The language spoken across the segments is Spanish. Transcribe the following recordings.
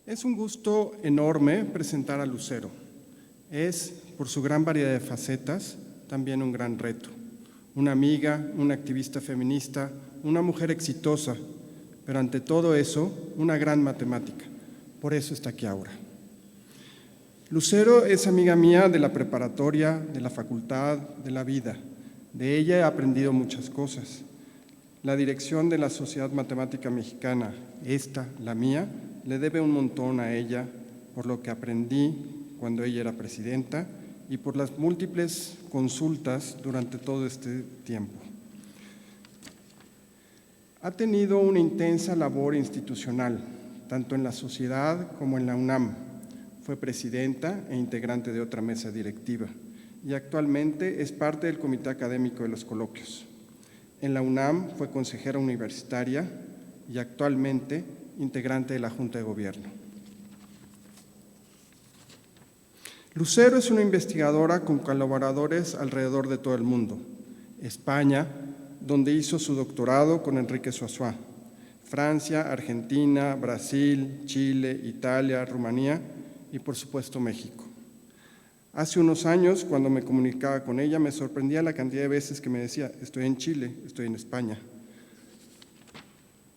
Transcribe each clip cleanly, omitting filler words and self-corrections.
Es un gusto enorme presentar a Lucero. Es, por su gran variedad de facetas, también un gran reto. Una amiga, una activista feminista, una mujer exitosa, pero ante todo eso, una gran matemática. Por eso está aquí ahora. Lucero es amiga mía de la preparatoria, de la facultad, de la vida. De ella he aprendido muchas cosas. La dirección de la Sociedad Matemática Mexicana, esta, la mía, le debe un montón a ella por lo que aprendí cuando ella era presidenta y por las múltiples consultas durante todo este tiempo. Ha tenido una intensa labor institucional, tanto en la sociedad como en la UNAM. Fue presidenta e integrante de otra mesa directiva y actualmente es parte del comité académico de los coloquios. En la UNAM fue consejera universitaria y actualmente integrante de la Junta de Gobierno. Lucero es una investigadora con colaboradores alrededor de todo el mundo. España, donde hizo su doctorado con Enrique Soissons. Francia, Argentina, Brasil, Chile, Italia, Rumanía y, por supuesto, México. Hace unos años, cuando me comunicaba con ella, me sorprendía la cantidad de veces que me decía, estoy en Chile, estoy en España.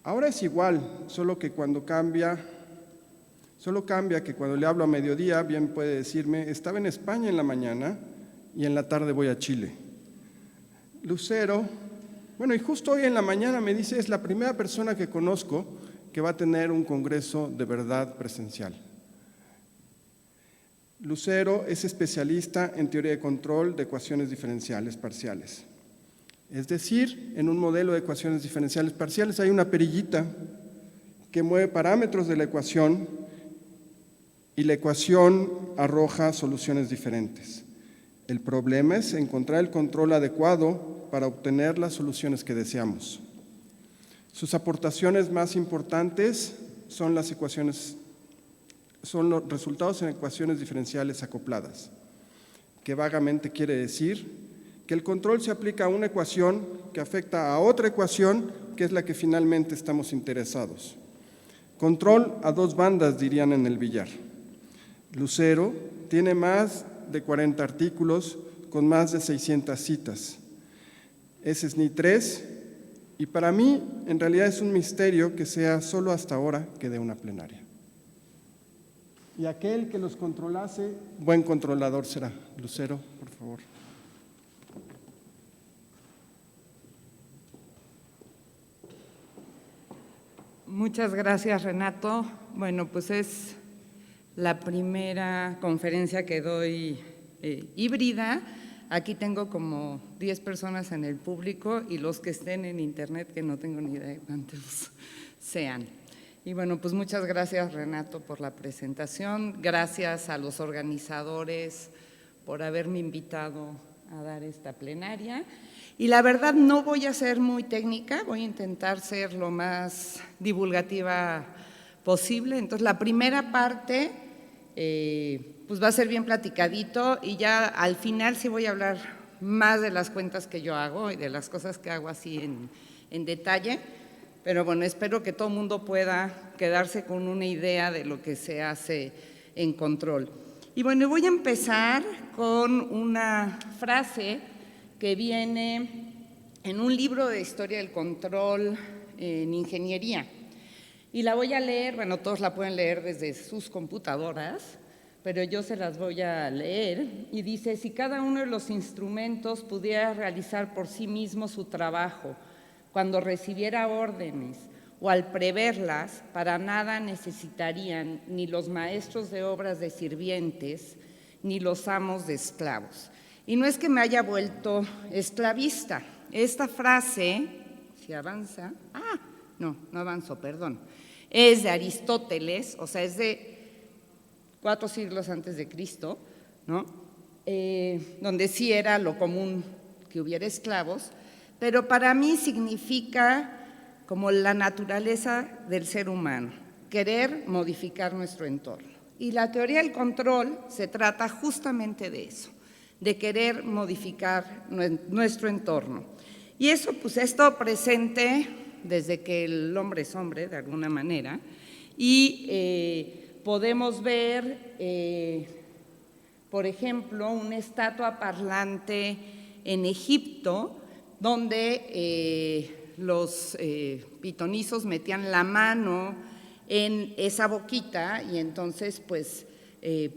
Ahora es igual, solo cambia que cuando le hablo a mediodía, bien puede decirme, estaba en España en la mañana y en la tarde voy a Chile. Lucero, y justo hoy en la mañana me dice, es la primera persona que conozco que va a tener un congreso de verdad presencial. Lucero es especialista en teoría de control de ecuaciones diferenciales parciales. Es decir, en un modelo de ecuaciones diferenciales parciales hay una perillita que mueve parámetros de la ecuación y la ecuación arroja soluciones diferentes. El problema es encontrar el control adecuado para obtener las soluciones que deseamos. Sus aportaciones más importantes son los resultados en ecuaciones diferenciales acopladas, que vagamente quiere decir que el control se aplica a una ecuación que afecta a otra ecuación, que es la que finalmente estamos interesados. Control a dos bandas, dirían en el billar. Lucero tiene más de 40 artículos con más de 600 citas. Es SNI 3 y para mí en realidad es un misterio que sea solo hasta ahora que dé una plenaria. Y aquel que los controlase, buen controlador será. Lucero, por favor. Muchas gracias, Renato. Bueno, pues es la primera conferencia que doy híbrida. Aquí tengo como 10 personas en el público y los que estén en internet, que no tengo ni idea de cuántos sean. Y bueno, pues muchas gracias, Renato, por la presentación. Gracias a los organizadores por haberme invitado a dar esta plenaria. Y la verdad no voy a ser muy técnica, voy a intentar ser lo más divulgativa posible. Entonces, la primera parte pues va a ser bien platicadito y ya al final sí voy a hablar más de las cuentas que yo hago y de las cosas que hago así en detalle. Pero bueno, espero que todo el mundo pueda quedarse con una idea de lo que se hace en control. Y bueno, voy a empezar con una frase que viene en un libro de historia del control en ingeniería. Y la voy a leer, bueno, todos la pueden leer desde sus computadoras, pero yo se las voy a leer. Y dice, si cada uno de los instrumentos pudiera realizar por sí mismo su trabajo, cuando recibiera órdenes o al preverlas, para nada necesitarían ni los maestros de obras de sirvientes, ni los amos de esclavos. Y no es que me haya vuelto esclavista. Esta frase, si avanza, no avanzó, perdón, es de Aristóteles, o sea, es de 4 siglos antes de Cristo, ¿no? Donde sí era lo común que hubiera esclavos, pero para mí significa como la naturaleza del ser humano, querer modificar nuestro entorno. Y la teoría del control se trata justamente de eso, de querer modificar nuestro entorno. Y eso pues ha estado presente desde que el hombre es hombre, de alguna manera, y podemos ver, por ejemplo, una estatua parlante en Egipto, donde los pitonizos metían la mano en esa boquita y entonces pues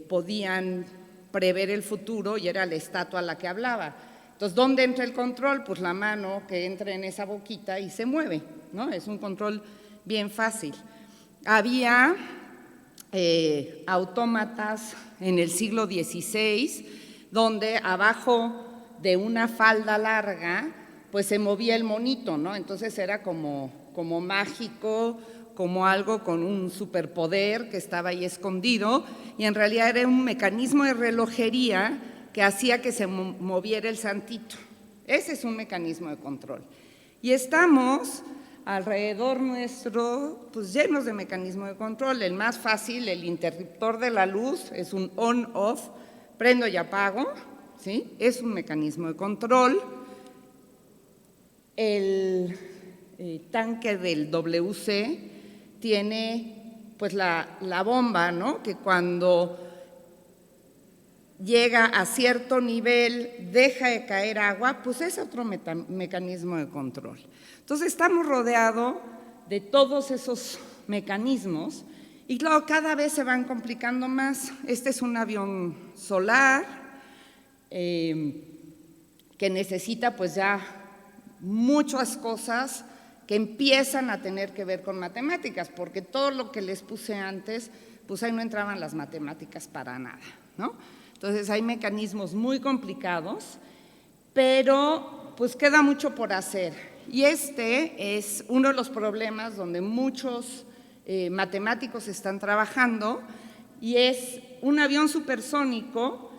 podían prever el futuro y era la estatua la que hablaba. Entonces, ¿dónde entra el control? Pues la mano que entra en esa boquita y se mueve, ¿no? Es un control bien fácil. Había autómatas en el siglo XVI, donde abajo de una falda larga, pues se movía el monito, ¿no? Entonces era como mágico, como algo con un superpoder que estaba ahí escondido, y en realidad era un mecanismo de relojería que hacía que se moviera el santito. Ese es un mecanismo de control. Y estamos alrededor nuestro, pues llenos de mecanismos de control. El más fácil, el interruptor de la luz, es un on-off, prendo y apago, ¿sí? Es un mecanismo de control. El tanque del WC tiene pues la bomba, ¿no? Que cuando llega a cierto nivel, deja de caer agua, pues es otro mecanismo de control. Entonces estamos rodeados de todos esos mecanismos y claro, cada vez se van complicando más. Este es un avión solar que necesita pues ya muchas cosas que empiezan a tener que ver con matemáticas, porque todo lo que les puse antes, pues ahí no entraban las matemáticas para nada, ¿no? Entonces hay mecanismos muy complicados, pero pues queda mucho por hacer. Y este es uno de los problemas donde muchos matemáticos están trabajando, y es un avión supersónico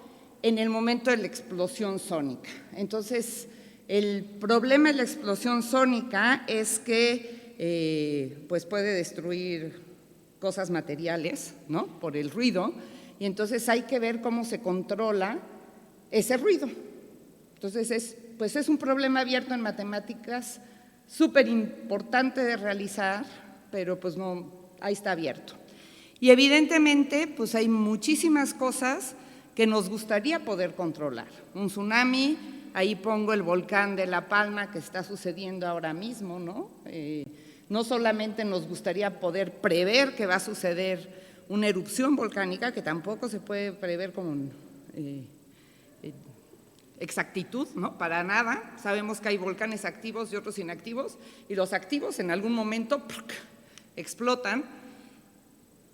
en el momento de la explosión sónica. Entonces, el problema de la explosión sónica es que pues puede destruir cosas materiales, ¿no? Por el ruido, y entonces hay que ver cómo se controla ese ruido. Entonces es un problema abierto en matemáticas, súper importante de realizar, pero pues no, ahí está abierto. Y evidentemente pues hay muchísimas cosas que nos gustaría poder controlar. Un tsunami, ahí pongo el volcán de La Palma que está sucediendo ahora mismo, ¿no? No solamente nos gustaría poder prever que va a suceder una erupción volcánica, que tampoco se puede prever con exactitud, ¿no? Para nada. Sabemos que hay volcanes activos y otros inactivos, y los activos en algún momento explotan.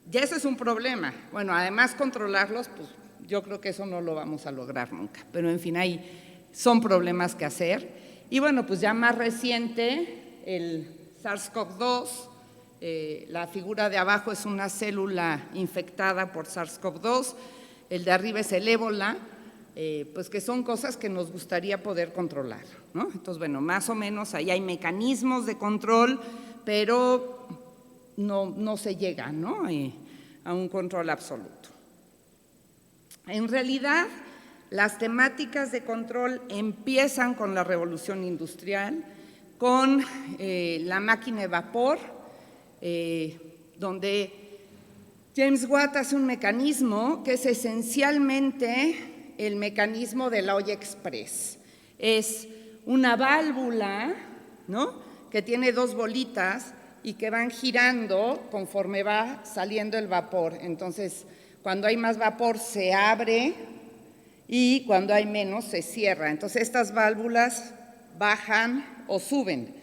Ya ese es un problema. Bueno, además controlarlos, pues yo creo que eso no lo vamos a lograr nunca. Pero en fin, son problemas que hacer. Y bueno, pues ya más reciente, el SARS-CoV-2, la figura de abajo es una célula infectada por SARS-CoV-2, el de arriba es el ébola, pues que son cosas que nos gustaría poder controlar, ¿no? Entonces, bueno, más o menos ahí hay mecanismos de control, pero no se llega, ¿no? A un control absoluto. En realidad, las temáticas de control empiezan con la revolución industrial, con la máquina de vapor, donde James Watt hace un mecanismo que es esencialmente el mecanismo de la olla express. Es una válvula, ¿no?, que tiene dos bolitas y que van girando conforme va saliendo el vapor. Entonces, cuando hay más vapor se abre y cuando hay menos se cierra. Entonces, estas válvulas bajan o suben.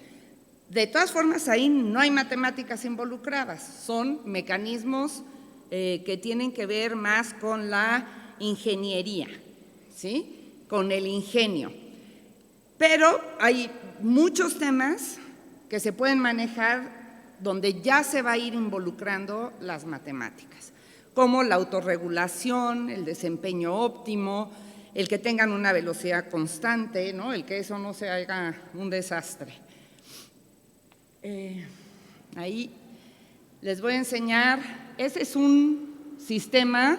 De todas formas, ahí no hay matemáticas involucradas, son mecanismos que tienen que ver más con la ingeniería, ¿sí?, con el ingenio. Pero hay muchos temas que se pueden manejar donde ya se va a ir involucrando las matemáticas, como la autorregulación, el desempeño óptimo, el que tengan una velocidad constante, ¿no?, el que eso no se haga un desastre. Ahí les voy a enseñar, ese es un sistema,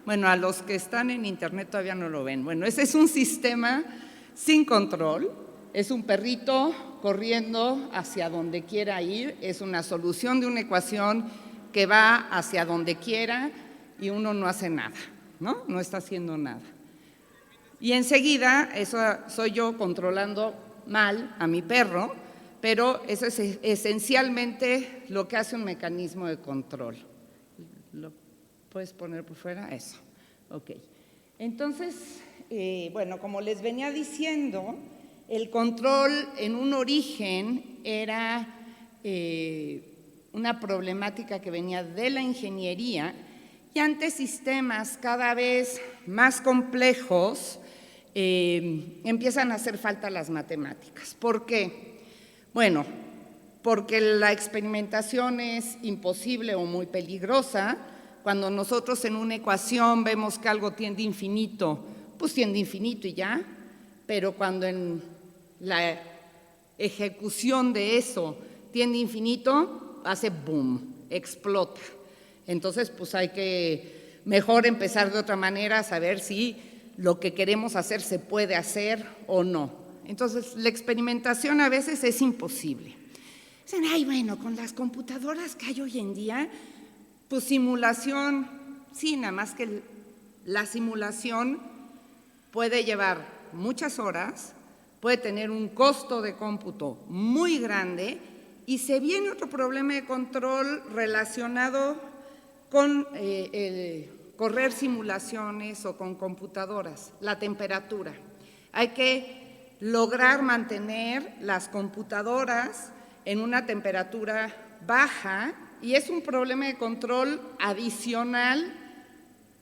bueno, a los que están en internet todavía no lo ven, bueno, ese es un sistema sin control, es un perrito corriendo hacia donde quiera ir, es una solución de una ecuación que va hacia donde quiera y uno no hace nada, ¿no? No está haciendo nada. Y enseguida, eso soy yo controlando mal a mi perro, pero eso es esencialmente lo que hace un mecanismo de control. ¿Lo puedes poner por fuera? Eso. Ok. Entonces, bueno, como les venía diciendo, el control en un origen era una problemática que venía de la ingeniería y ante sistemas cada vez más complejos empiezan a hacer falta las matemáticas. ¿Por qué? Bueno, porque la experimentación es imposible o muy peligrosa. Cuando nosotros en una ecuación vemos que algo tiende a infinito, pues tiende a infinito y ya, pero cuando en la ejecución de eso tiende a infinito, hace boom, explota. Entonces, pues hay que mejor empezar de otra manera, saber si lo que queremos hacer se puede hacer o no. Entonces, la experimentación a veces es imposible. Dicen, ay, bueno, con las computadoras que hay hoy en día, pues simulación, sí, nada más que la simulación puede llevar muchas horas, puede tener un costo de cómputo muy grande y se viene otro problema de control relacionado con correr simulaciones o con computadoras, la temperatura. Hay que lograr mantener las computadoras en una temperatura baja y es un problema de control adicional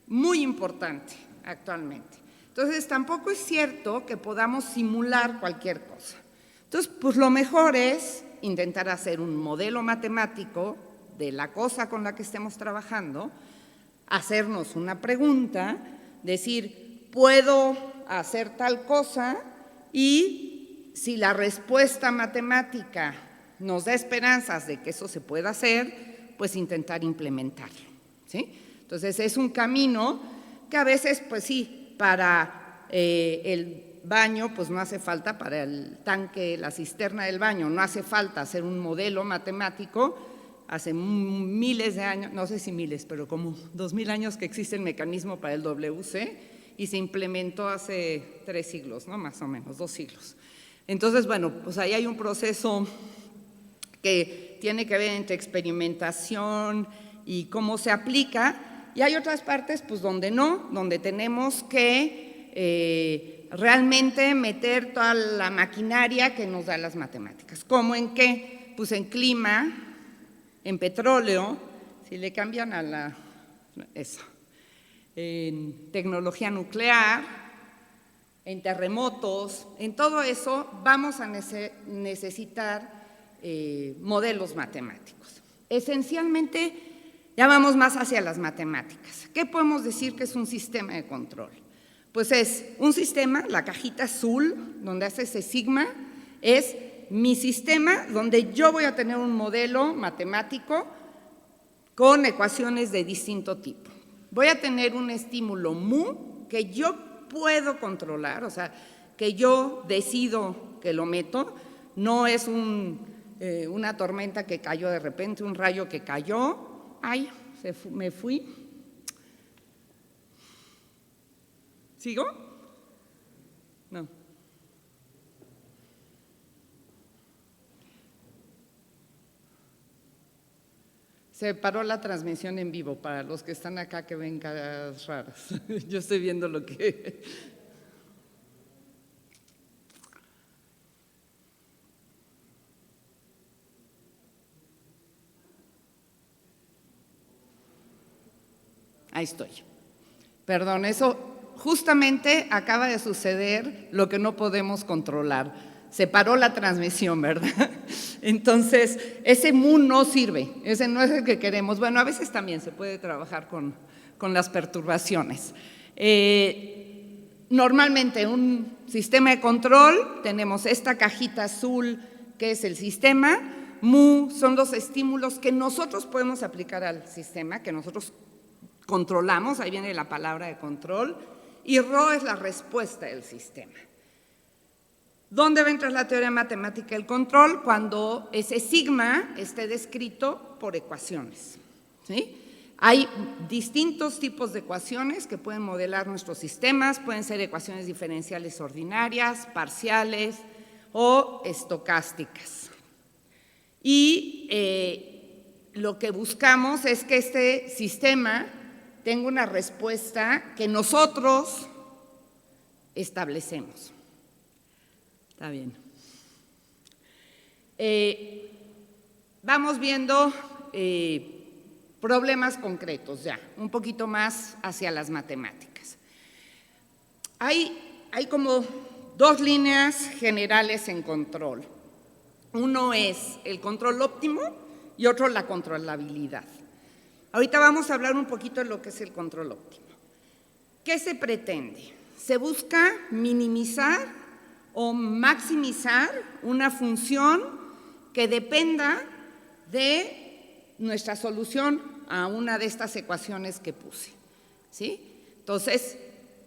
muy importante actualmente. Entonces, tampoco es cierto que podamos simular cualquier cosa. Entonces, pues lo mejor es intentar hacer un modelo matemático de la cosa con la que estemos trabajando, hacernos una pregunta, decir, ¿puedo hacer tal cosa? Y si la respuesta matemática nos da esperanzas de que eso se pueda hacer, pues intentar implementarlo, ¿sí? Entonces, es un camino que a veces, pues sí, para el baño, pues no hace falta, para el tanque, la cisterna del baño, no hace falta hacer un modelo matemático. Hace miles de años, no sé si miles, pero como 2000 años que existe el mecanismo para el WC y se implementó hace 3 siglos, ¿no? Más o menos, 2 siglos. Entonces, bueno, pues ahí hay un proceso que tiene que ver entre experimentación y cómo se aplica, y hay otras partes pues donde no, donde tenemos que realmente meter toda la maquinaria que nos da las matemáticas. ¿Cómo en qué? Pues en clima, en petróleo, si le cambian a en tecnología nuclear, en terremotos, en todo eso vamos a necesitar modelos matemáticos. Esencialmente, ya vamos más hacia las matemáticas. ¿Qué podemos decir que es un sistema de control? Pues es un sistema, la cajita azul, donde hace ese sigma, es mi sistema donde yo voy a tener un modelo matemático con ecuaciones de distinto tipo. Voy a tener un estímulo mu que yo puedo controlar, o sea, que yo decido que lo meto, no es una tormenta que cayó de repente, un rayo que cayó, ay, me fui. ¿Sigo? No. Se paró la transmisión en vivo para los que están acá que ven caras raras. Yo estoy viendo lo que... Ahí estoy. Perdón, eso justamente acaba de suceder lo que no podemos controlar. Se paró la transmisión, ¿verdad? Entonces, ese mu no sirve, ese no es el que queremos. Bueno, a veces también se puede trabajar con las perturbaciones. Normalmente, en un sistema de control, tenemos esta cajita azul que es el sistema, mu son los estímulos que nosotros podemos aplicar al sistema, que nosotros controlamos, ahí viene la palabra de control, y rho es la respuesta del sistema. ¿Dónde va a entrar la teoría matemática del control? Cuando ese sigma esté descrito por ecuaciones, ¿sí? Hay distintos tipos de ecuaciones que pueden modelar nuestros sistemas, pueden ser ecuaciones diferenciales ordinarias, parciales o estocásticas. Y lo que buscamos es que este sistema tenga una respuesta que nosotros establecemos. Está bien. Vamos viendo problemas concretos ya, un poquito más hacia las matemáticas. Hay como dos líneas generales en control. Uno es el control óptimo y otro la controlabilidad. Ahorita vamos a hablar un poquito de lo que es el control óptimo. ¿Qué se pretende? Se busca minimizar o maximizar una función que dependa de nuestra solución a una de estas ecuaciones que puse, ¿sí? Entonces,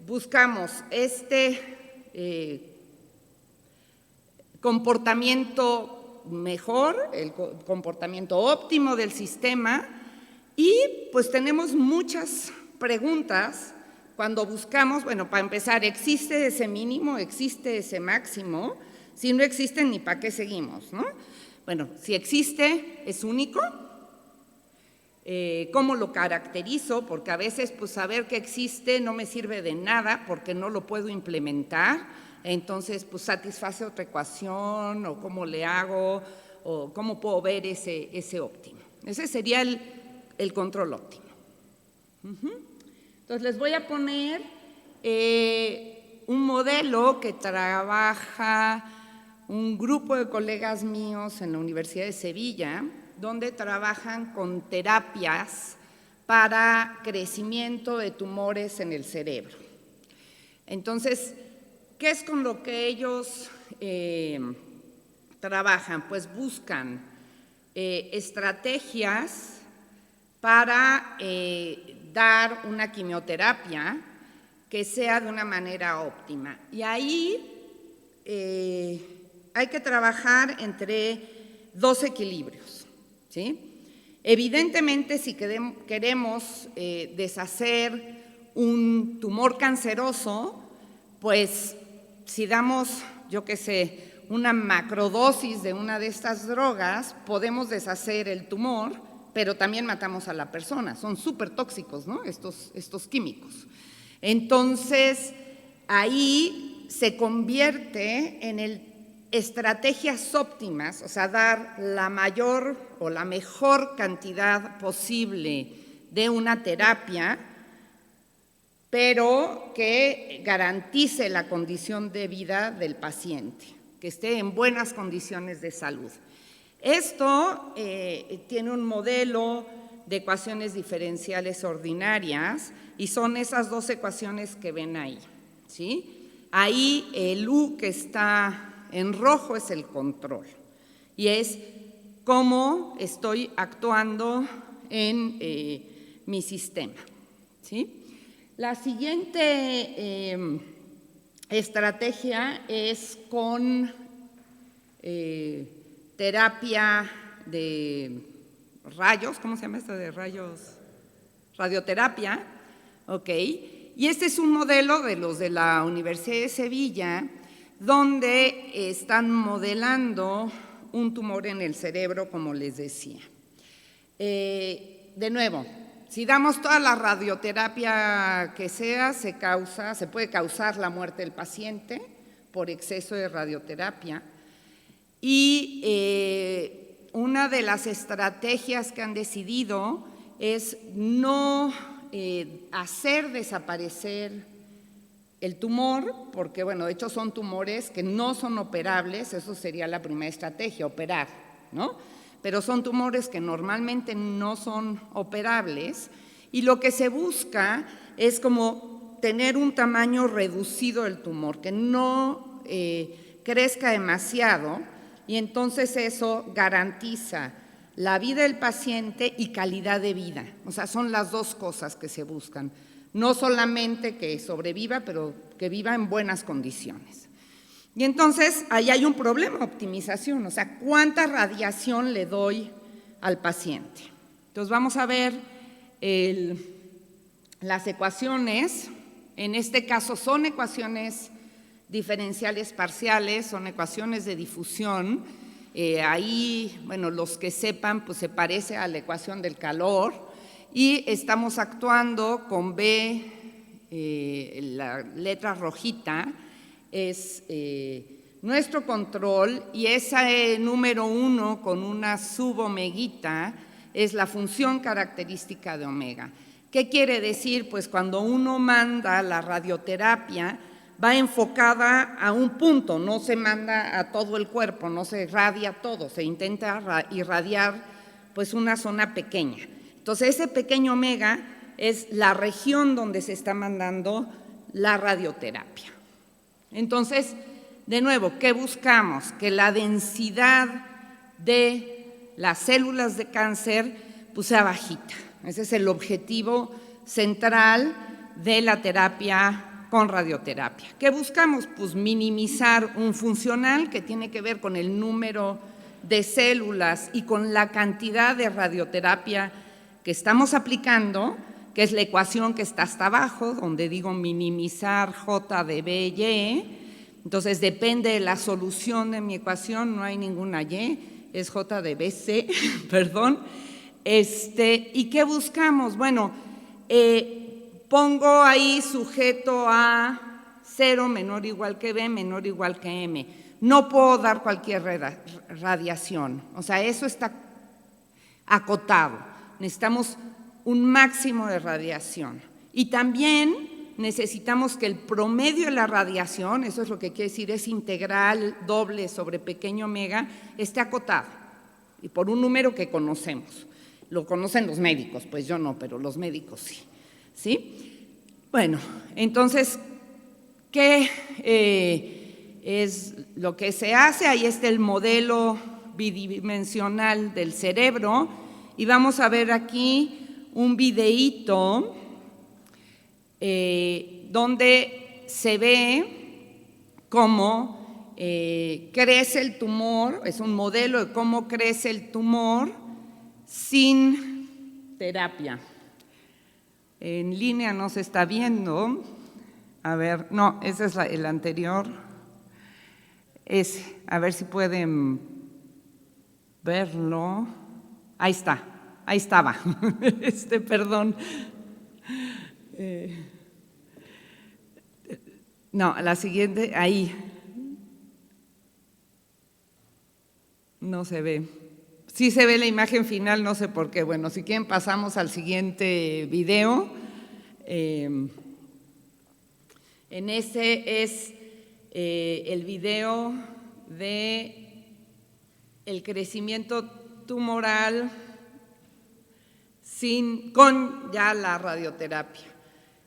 buscamos comportamiento mejor, el comportamiento óptimo del sistema, y pues tenemos muchas preguntas cuando buscamos, bueno, para empezar, ¿existe ese mínimo? ¿Existe ese máximo? Si no existe, ni para qué seguimos, ¿no? Bueno, si existe, ¿es único? ¿Cómo lo caracterizo? Porque a veces pues saber que existe no me sirve de nada porque no lo puedo implementar, entonces pues satisface otra ecuación o cómo le hago o cómo puedo ver ese óptimo. Ese sería el control óptimo. Entonces les voy a poner un modelo que trabaja un grupo de colegas míos en la Universidad de Sevilla, donde trabajan con terapias para crecimiento de tumores en el cerebro. Entonces, ¿qué es con lo que ellos trabajan? Pues buscan estrategias para dar una quimioterapia que sea de una manera óptima. Y ahí hay que trabajar entre dos equilibrios, ¿sí? Evidentemente, si queremos deshacer un tumor canceroso, pues si damos, yo qué sé, una macrodosis de una de estas drogas, podemos deshacer el tumor, pero también matamos a la persona. Son súper tóxicos, ¿no? Estos químicos. Entonces, ahí se convierte en estrategias óptimas, o sea, dar la mayor o la mejor cantidad posible de una terapia, pero que garantice la condición de vida del paciente, que esté en buenas condiciones de salud. Esto tiene un modelo de ecuaciones diferenciales ordinarias y son esas dos ecuaciones que ven ahí, ¿sí? Ahí el U que está en rojo es el control y es cómo estoy actuando en mi sistema, ¿sí? La siguiente estrategia es con terapia de rayos, ¿cómo se llama esto de rayos? Radioterapia, ok. Y este es un modelo de los de la Universidad de Sevilla, donde están modelando un tumor en el cerebro, como les decía. De nuevo, si damos toda la radioterapia que sea, se puede causar la muerte del paciente por exceso de radioterapia. Y una de las estrategias que han decidido es no hacer desaparecer el tumor, porque bueno, de hecho son tumores que no son operables, eso sería la primera estrategia, operar, ¿no? Pero son tumores que normalmente no son operables y lo que se busca es como tener un tamaño reducido del tumor, que no crezca demasiado y entonces eso garantiza la vida del paciente y calidad de vida. O sea, son las dos cosas que se buscan. No solamente que sobreviva, pero que viva en buenas condiciones. Y entonces, ahí hay un problema de optimización, o sea, ¿cuánta radiación le doy al paciente? Entonces vamos a ver las ecuaciones. En este caso son ecuaciones diferenciales parciales, son ecuaciones de difusión. Ahí, bueno, los que sepan, pues se parece a la ecuación del calor y estamos actuando con B, la letra rojita, es nuestro control y ese número 1 con una subomeguita es la función característica de omega. ¿Qué quiere decir? Pues cuando uno manda la radioterapia, va enfocada a un punto, no se manda a todo el cuerpo, no se irradia todo, se intenta irradiar pues una zona pequeña. Entonces ese pequeño omega es la región donde se está mandando la radioterapia. Entonces, de nuevo, ¿qué buscamos? Que la densidad de las células de cáncer pues sea bajita. Ese es el objetivo central de la terapia con radioterapia. ¿Qué buscamos? Pues minimizar un funcional que tiene que ver con el número de células y con la cantidad de radioterapia que estamos aplicando, que es la ecuación que está hasta abajo, donde digo minimizar J de B Y. Entonces depende de la solución de mi ecuación, no hay ninguna Y, es J de B C, perdón. ¿Y qué buscamos? Bueno, pongo ahí sujeto a 0 menor o igual que B, menor o igual que M. No puedo dar cualquier radiación, o sea, eso está acotado. Necesitamos un máximo de radiación. Y también necesitamos que el promedio de la radiación, eso es lo que quiere decir, es integral doble sobre pequeño omega, esté acotado. Y por un número que conocemos. Lo conocen los médicos, pues yo no, pero los médicos sí. ¿Sí? Bueno, entonces, ¿qué es lo que se hace? Ahí está el modelo bidimensional del cerebro y vamos a ver aquí un videíto donde se ve cómo crece el tumor, es un modelo de cómo crece el tumor sin terapia. En línea no se está viendo. A ver, no, ese es el anterior. Ese, a ver si pueden verlo. Ahí está, ahí estaba. Perdón. No, la siguiente, ahí. No se ve. Sí se ve la imagen final, no sé por qué. Bueno, si quieren pasamos al siguiente video. En ese es el video de el crecimiento tumoral con ya la radioterapia.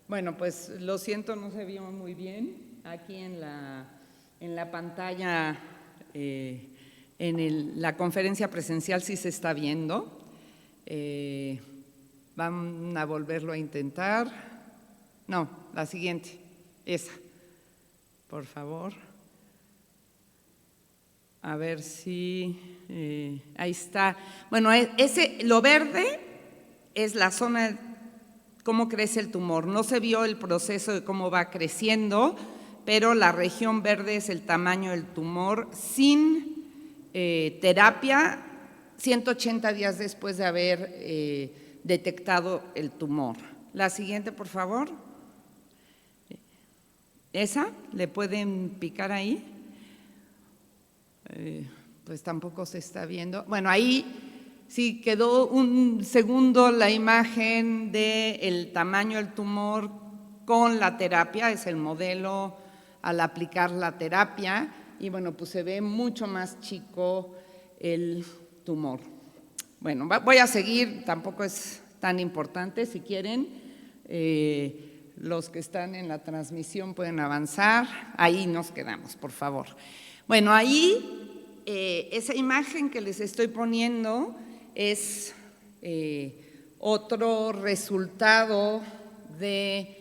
Bueno, pues lo siento, no se vio muy bien. Aquí en la pantalla la conferencia presencial sí se está viendo. Van a volverlo a intentar. No, la siguiente, esa, por favor. A ver si, ahí está. Bueno, lo verde es la zona de cómo crece el tumor. No se vio el proceso de cómo va creciendo, pero la región verde es el tamaño del tumor sin terapia 180 días después de haber detectado el tumor. La siguiente, por favor. ¿Esa? ¿Le pueden picar ahí? Pues tampoco se está viendo. Bueno, ahí sí quedó un segundo la imagen del tamaño del tumor con la terapia, es el modelo al aplicar la terapia. Y bueno, pues se ve mucho más chico el tumor. Bueno, voy a seguir, tampoco es tan importante. Si quieren, los que están en la transmisión pueden avanzar. Ahí nos quedamos, por favor. Bueno, ahí esa imagen que les estoy poniendo es otro resultado de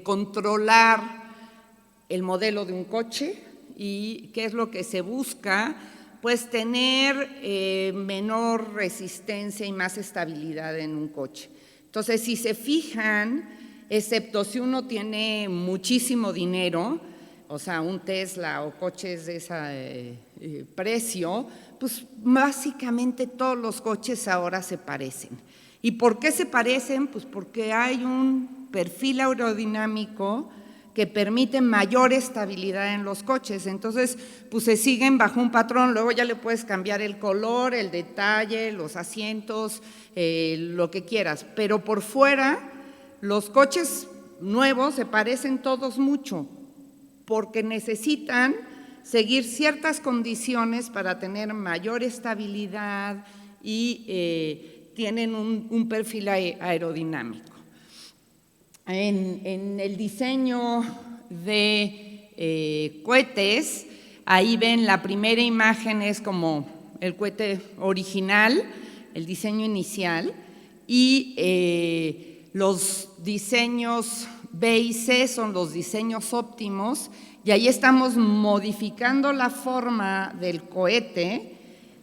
controlar el modelo de un coche y qué es lo que se busca, pues tener menor resistencia y más estabilidad en un coche. Entonces, si se fijan, excepto si uno tiene muchísimo dinero, o sea, un Tesla o coches de ese precio, pues básicamente todos los coches ahora se parecen. ¿Y por qué se parecen? Pues porque hay un perfil aerodinámico que permite mayor estabilidad en los coches. Entonces, pues se siguen bajo un patrón, luego ya le puedes cambiar el color, el detalle, los asientos, lo que quieras. Pero por fuera, los coches nuevos se parecen todos mucho, porque necesitan seguir ciertas condiciones para tener mayor estabilidad y tienen un perfil aerodinámico. En el diseño de cohetes, ahí ven la primera imagen es como el cohete original, el diseño inicial, y los diseños B y C son los diseños óptimos, y ahí estamos modificando la forma del cohete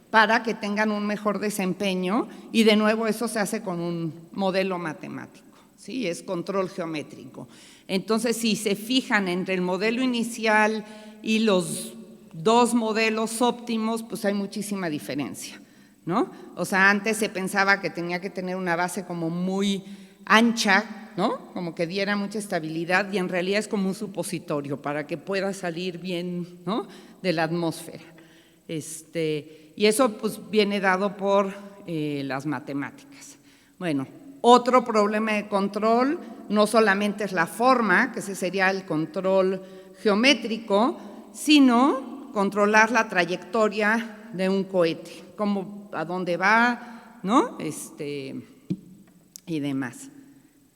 para que tengan un mejor desempeño, y de nuevo eso se hace con un modelo matemático. Sí, es control geométrico. Entonces, si se fijan entre el modelo inicial y los dos modelos óptimos, pues hay muchísima diferencia, ¿no? O sea, antes se pensaba que tenía que tener una base como muy ancha, ¿no? Como que diera mucha estabilidad, y en realidad es como un supositorio para que pueda salir bien, ¿no?, de la atmósfera. Y eso pues viene dado por las matemáticas. Bueno, otro problema de control no solamente es la forma, que ese sería el control geométrico, sino controlar la trayectoria de un cohete, cómo, a dónde va, ¿no? Y demás.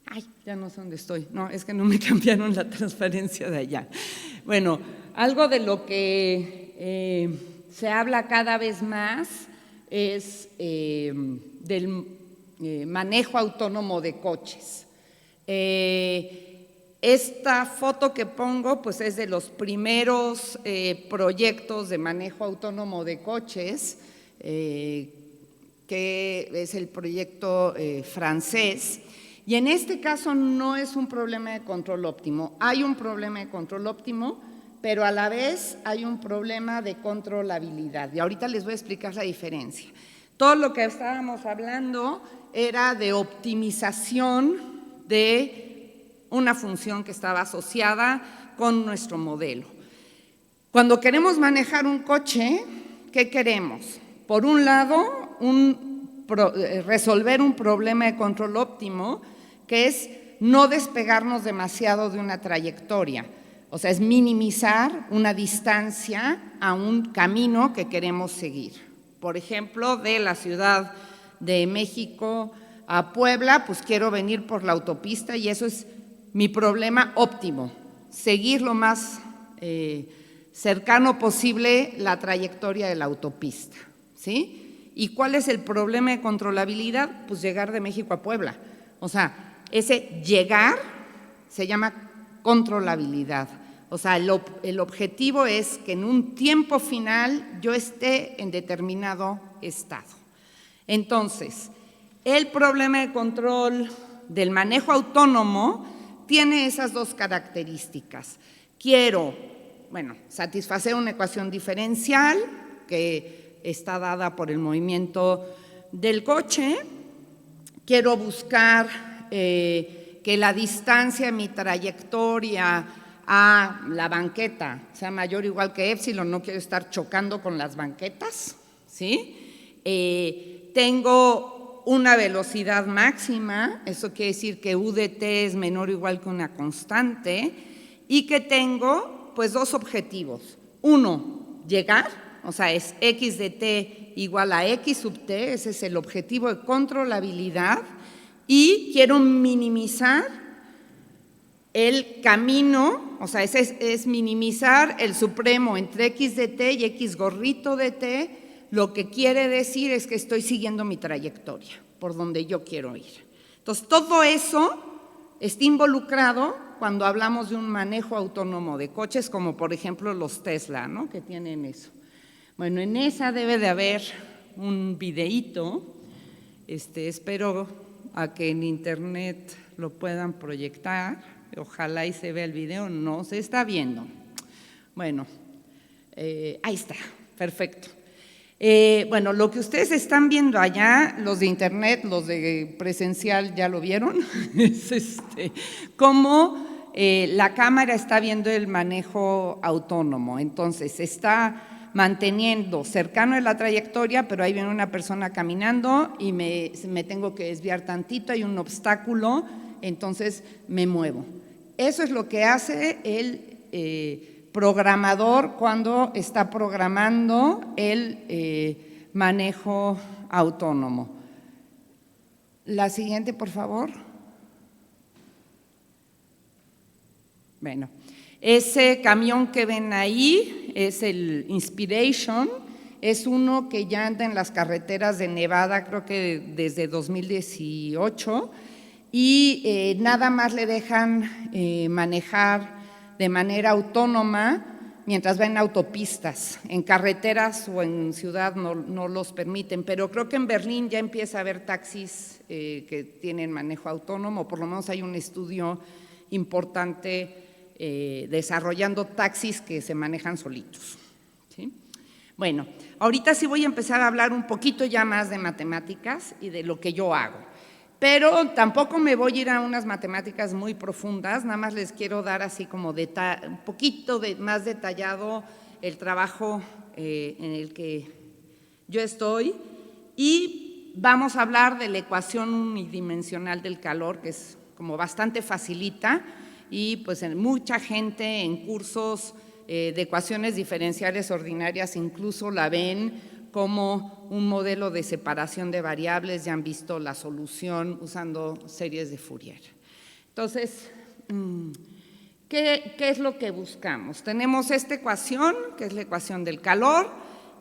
Ay, ya no sé dónde estoy. No, es que no me cambiaron la transparencia de allá. Bueno, algo de lo que se habla cada vez más es del manejo autónomo de coches. Esta foto que pongo pues es de los primeros proyectos de manejo autónomo de coches, que es el proyecto francés, y en este caso no es un problema de control óptimo. Hay un problema de control óptimo, pero a la vez hay un problema de controlabilidad, y ahorita les voy a explicar la diferencia. Todo lo que estábamos hablando era de optimización de una función que estaba asociada con nuestro modelo. Cuando queremos manejar un coche, ¿qué queremos? Por un lado, resolver un problema de control óptimo, que es no despegarnos demasiado de una trayectoria. O sea, es minimizar una distancia a un camino que queremos seguir. Por ejemplo, de la Ciudad de México a Puebla, pues quiero venir por la autopista, y eso es mi problema óptimo, seguir lo más cercano posible la trayectoria de la autopista, ¿sí? ¿Y cuál es el problema de controlabilidad? Pues llegar de México a Puebla. O sea, ese llegar se llama controlabilidad. O sea, el objetivo es que en un tiempo final yo esté en determinado estado. Entonces, el problema de control del manejo autónomo tiene esas dos características. Quiero, satisfacer una ecuación diferencial que está dada por el movimiento del coche. Quiero buscar que la distancia de mi trayectoria a la banqueta sea mayor o igual que épsilon, no quiero estar chocando con las banquetas, ¿sí? Tengo una velocidad máxima, eso quiere decir que u de t es menor o igual que una constante, y que tengo pues dos objetivos. Uno, llegar, o sea, es x de t igual a x sub t, ese es el objetivo de controlabilidad, y quiero minimizar el camino, o sea, es minimizar el supremo entre x de t y x gorrito de t. Lo que quiere decir es que estoy siguiendo mi trayectoria por donde yo quiero ir. Entonces, todo eso está involucrado cuando hablamos de un manejo autónomo de coches, como por ejemplo los Tesla, ¿no?, que tienen eso. Bueno, en esa debe de haber un videíto, espero a que en internet lo puedan proyectar, ojalá y se vea el video, no se está viendo. Bueno, ahí está, perfecto. Bueno, lo que ustedes están viendo allá, los de internet, los de presencial ya lo vieron, es cómo la cámara está viendo el manejo autónomo, entonces está manteniendo cercano de la trayectoria, pero ahí viene una persona caminando y me tengo que desviar tantito, hay un obstáculo, entonces me muevo. Eso es lo que hace el programador cuando está programando el manejo autónomo. La siguiente, por favor. Bueno, ese camión que ven ahí es el Inspiration, es uno que ya anda en las carreteras de Nevada, creo que desde 2018, y nada más le dejan manejar de manera autónoma mientras va en autopistas. En carreteras o en ciudad no los permiten, pero creo que en Berlín ya empieza a haber taxis que tienen manejo autónomo, por lo menos hay un estudio importante desarrollando taxis que se manejan solitos, ¿sí? Bueno, ahorita sí voy a empezar a hablar un poquito ya más de matemáticas y de lo que yo hago, pero tampoco me voy a ir a unas matemáticas muy profundas, nada más les quiero dar así como un poquito más detallado el trabajo en el que yo estoy, y vamos a hablar de la ecuación unidimensional del calor, que es como bastante facilita, y pues mucha gente en cursos de ecuaciones diferenciales ordinarias incluso la ven como un modelo de separación de variables, ya han visto la solución usando series de Fourier. Entonces, ¿qué es lo que buscamos? Tenemos esta ecuación, que es la ecuación del calor,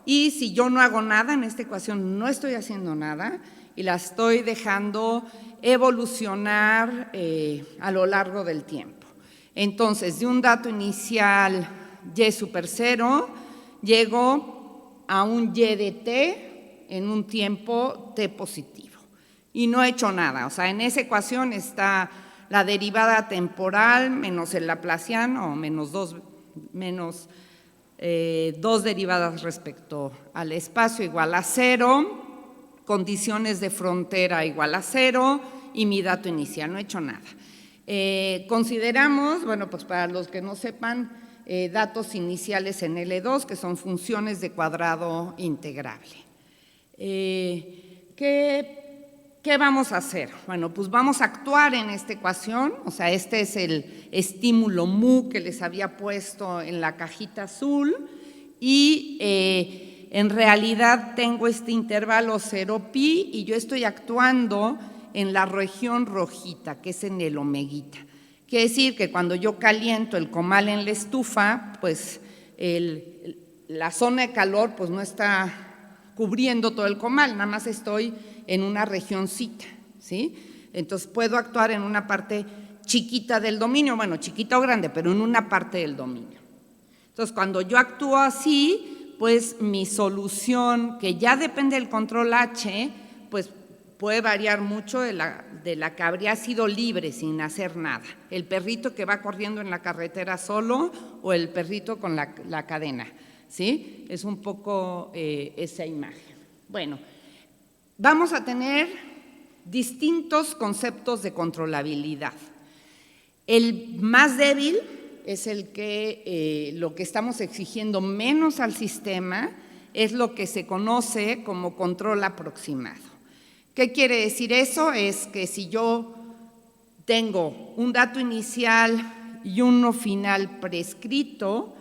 y si yo no hago nada en esta ecuación, no estoy haciendo nada, y la estoy dejando evolucionar a lo largo del tiempo. Entonces, de un dato inicial y super 0, llego a un y de t en un tiempo t positivo. Y no he hecho nada, o sea, en esa ecuación está la derivada temporal menos el laplaciano, menos dos derivadas respecto al espacio igual a 0, condiciones de frontera igual a 0 y mi dato inicial, no he hecho nada. Consideramos, bueno, pues para los que no sepan, datos iniciales en L2, que son funciones de cuadrado integrable. ¿Qué vamos a hacer? Bueno, pues vamos a actuar en esta ecuación, o sea, este es el estímulo mu que les había puesto en la cajita azul, y en realidad tengo este intervalo 0pi y yo estoy actuando en la región rojita, que es en el omeguita. Quiere decir que cuando yo caliento el comal en la estufa, pues la zona de calor pues no está cubriendo todo el comal, nada más estoy en una regioncita, ¿sí? Entonces puedo actuar en una parte chiquita del dominio, bueno, chiquita o grande, pero en una parte del dominio. Entonces, cuando yo actúo así, pues mi solución, que ya depende del control H, pues puede variar mucho de la que habría sido libre sin hacer nada. El perrito que va corriendo en la carretera solo o el perrito con la cadena, ¿sí? Es un poco esa imagen. Bueno, vamos a tener distintos conceptos de controlabilidad. El más débil es el que lo que estamos exigiendo menos al sistema es lo que se conoce como control aproximado. ¿Qué quiere decir eso? Es que si yo tengo un dato inicial y uno final prescrito,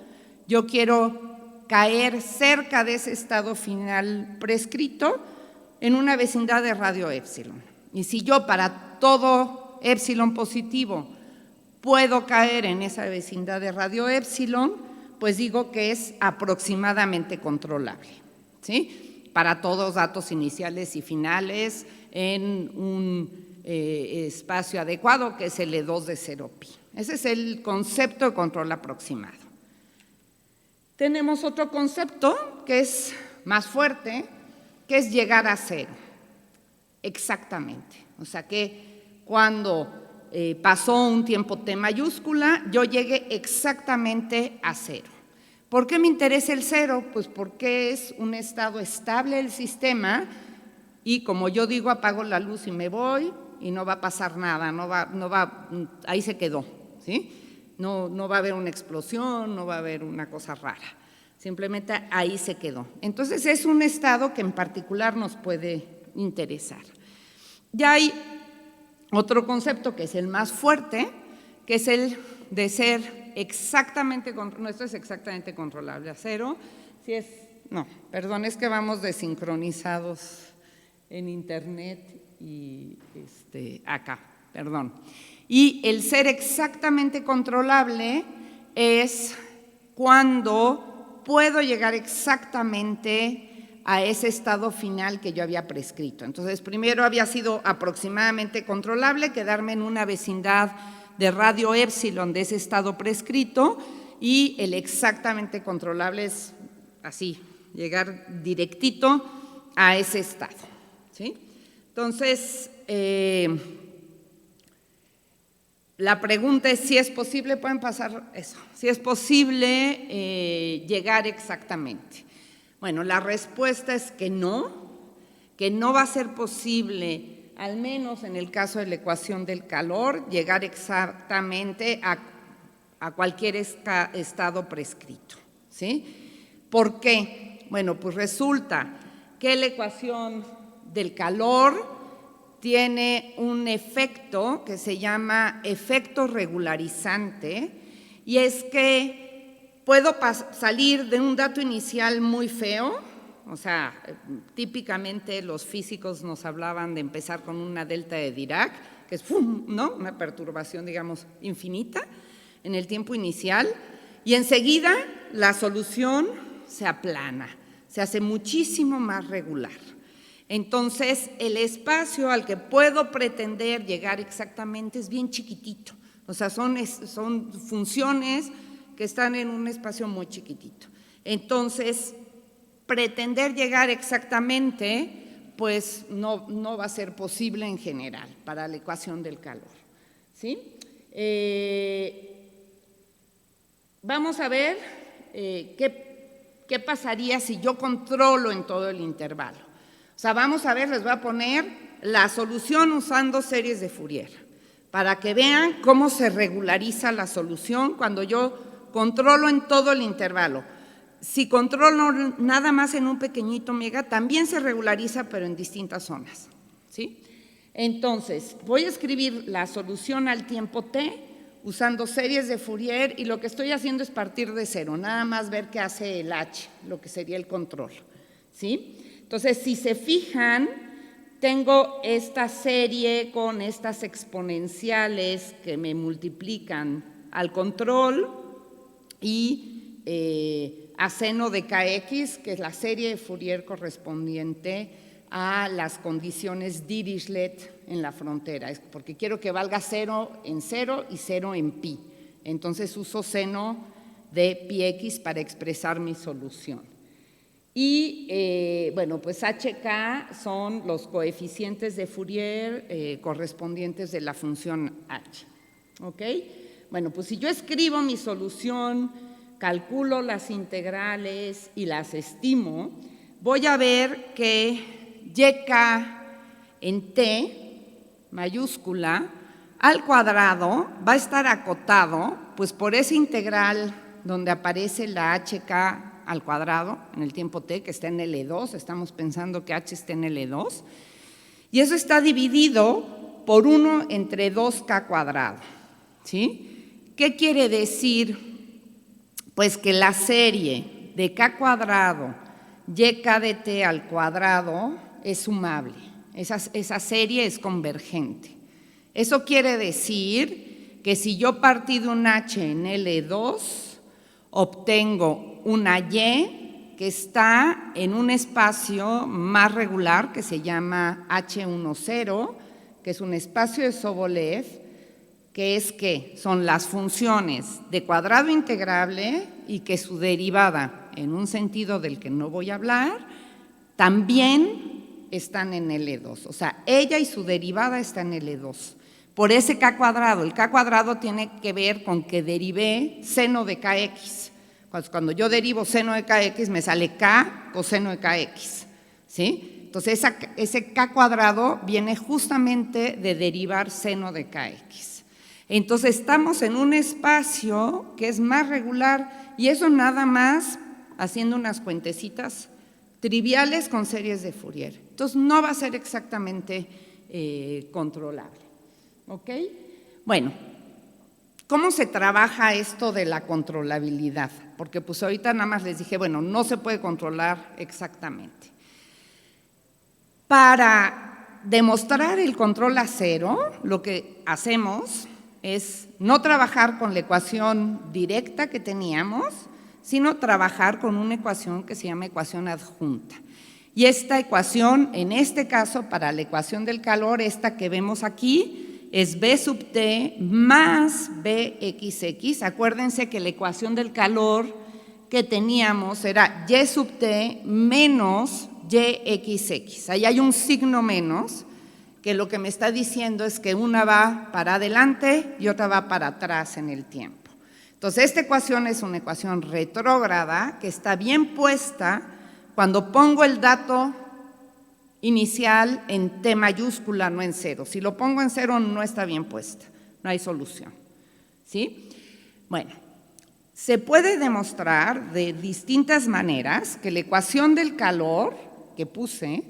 yo quiero caer cerca de ese estado final prescrito en una vecindad de radio épsilon. Y si yo para todo épsilon positivo puedo caer en esa vecindad de radio épsilon, pues digo que es aproximadamente controlable, ¿sí? Para todos datos iniciales y finales en un espacio adecuado, que es L2 de 0pi. Ese es el concepto de control aproximado. tenemos otro concepto que es más fuerte, que es llegar a cero. Exactamente. O sea que cuando pasó un tiempo T mayúscula, yo llegué exactamente a cero. ¿Por qué me interesa el cero? Pues porque es un estado estable del sistema y como yo digo, apago la luz y me voy y no va a pasar nada, ahí se quedó, ¿sí? No va a haber una explosión, no va a haber una cosa rara, simplemente ahí se quedó. Entonces es un estado que en particular nos puede interesar. Ya hay otro concepto que es el más fuerte, que es el de ser exactamente, no, esto es exactamente controlable a cero, es que vamos desincronizados en internet y acá, perdón. Y el ser exactamente controlable es cuando puedo llegar exactamente a ese estado final que yo había prescrito. Entonces, primero había sido aproximadamente controlable, quedarme en una vecindad de radio épsilon de ese estado prescrito, y el exactamente controlable es así, llegar directito a ese estado, ¿sí? Entonces, la pregunta es si es posible, pueden pasar eso, si es posible llegar exactamente. Bueno, la respuesta es que no va a ser posible, al menos en el caso de la ecuación del calor, llegar exactamente a cualquier estado prescrito, ¿sí? ¿Por qué? Bueno, pues resulta que la ecuación del calor tiene un efecto que se llama efecto regularizante, y es que puedo salir de un dato inicial muy feo. O sea, típicamente los físicos nos hablaban de empezar con una delta de Dirac, que es ¿no? Una perturbación, digamos, infinita en el tiempo inicial, y enseguida la solución se aplana, se hace muchísimo más regular. Entonces, el espacio al que puedo pretender llegar exactamente es bien chiquitito. O sea, son funciones que están en un espacio muy chiquitito. Entonces, pretender llegar exactamente, pues no va a ser posible en general para la ecuación del calor, ¿sí? Vamos a ver qué pasaría si yo controlo en todo el intervalo. O sea, vamos a ver, les voy a poner la solución usando series de Fourier, para que vean cómo se regulariza la solución cuando yo controlo en todo el intervalo. Si controlo nada más en un pequeñito omega, también se regulariza, pero en distintas zonas, ¿sí? Entonces, voy a escribir la solución al tiempo t usando series de Fourier, y lo que estoy haciendo es partir de cero, nada más ver qué hace el h, lo que sería el control, ¿sí? Entonces, si se fijan, tengo esta serie con estas exponenciales que me multiplican al control y a seno de kx, que es la serie de Fourier correspondiente a las condiciones Dirichlet en la frontera, es porque quiero que valga 0 en 0 y 0 en pi. Entonces uso seno de pi x para expresar mi solución. Y bueno, pues HK son los coeficientes de Fourier correspondientes de la función h. ¿Ok? Bueno, pues si yo escribo mi solución, calculo las integrales y las estimo, voy a ver que YK en T mayúscula al cuadrado va a estar acotado pues por esa integral donde aparece la HK al cuadrado en el tiempo T, que está en L2, estamos pensando que H está en L2, y eso está dividido por 1 entre 2K cuadrado, ¿sí? ¿Qué quiere decir? Pues que la serie de K cuadrado YK de T al cuadrado es sumable, esa serie es convergente. Eso quiere decir que si yo partí de un H en L2, obtengo una Y que está en un espacio más regular que se llama H10, que es un espacio de Sobolev, que es que son las funciones de cuadrado integrable y que su derivada, en un sentido del que no voy a hablar, también están en L2. O sea, ella y su derivada están en L2. Por ese K cuadrado, el K cuadrado tiene que ver con que derivé seno de KX. Cuando yo derivo seno de KX, me sale K coseno de KX, ¿sí? Entonces, ese K cuadrado viene justamente de derivar seno de KX. Entonces, estamos en un espacio que es más regular, y eso nada más haciendo unas cuentecitas triviales con series de Fourier. Entonces, no va a ser exactamente controlable. ¿Ok? Bueno, ¿cómo se trabaja esto de la controlabilidad? Porque pues ahorita nada más les dije, bueno, no se puede controlar exactamente. Para demostrar el control a cero, lo que hacemos es no trabajar con la ecuación directa que teníamos, sino trabajar con una ecuación que se llama ecuación adjunta. Y esta ecuación, en este caso, para la ecuación del calor, esta que vemos aquí, es B sub T más Bxx. Acuérdense que la ecuación del calor que teníamos era Y sub T menos Yxx. Ahí hay un signo menos, que lo que me está diciendo es que una va para adelante y otra va para atrás en el tiempo. Entonces, esta ecuación es una ecuación retrógrada que está bien puesta cuando pongo el dato inicial en T mayúscula, no en cero. Si lo pongo en cero, no está bien puesta, no hay solución. ¿Sí? Bueno, se puede demostrar de distintas maneras que la ecuación del calor que puse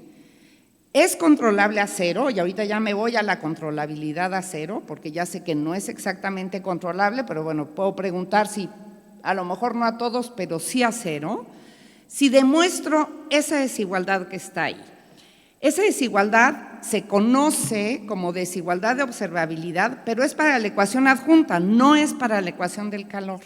es controlable a cero, y ahorita ya me voy a la controlabilidad a cero, porque ya sé que no es exactamente controlable, pero bueno, puedo preguntar si a lo mejor no a todos, pero sí a cero, si demuestro esa desigualdad que está ahí. Esa desigualdad se conoce como desigualdad de observabilidad, pero es para la ecuación adjunta, no es para la ecuación del calor.